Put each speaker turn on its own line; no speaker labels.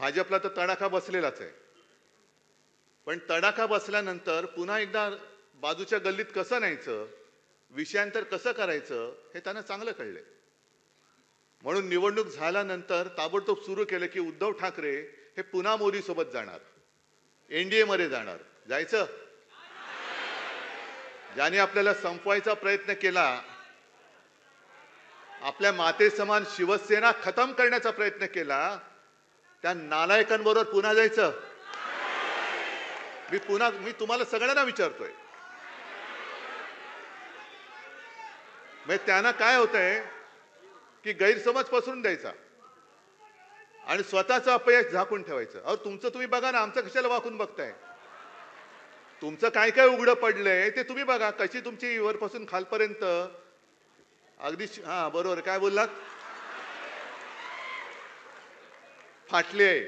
भाजपला तर तडाखा बसलेलाच आहे, पण तडाखा बसल्यानंतर पुन्हा एकदा बाजूच्या गल्लीत कसं न्यायचं, विषयांतर कसं करायचं हे त्यांना चांगलं कळलंय. म्हणून निवडणूक झाल्यानंतर ताबडतोब सुरू केलं की उद्धव ठाकरे हे पुन्हा मोदी सोबत जाणार, एनडीए मध्ये जाणार. जायचं? ज्याने आपल्याला संपवायचा प्रयत्न केला, आपल्या मातेसमान शिवसेना खतम करण्याचा प्रयत्न केला, त्या नालायकांबरोबर पुन्हा जायचं? मी तुम्हाला सगळ्यांना विचारतोय. म्हणजे त्यांना काय होतंय की गैरसमज पसरून द्यायचा आणि स्वतःचं अपयश झाकून ठेवायचं. अहो तुमचं तुम्ही बघा ना, आमचं कशाला वाकून बघताय? तुमचं काय काय उघडं पडलंय ते तुम्ही बघा. कशी तुमची वरपासून खालपर्यंत अगदी बरोबर काय बोललात, फाटली आहे.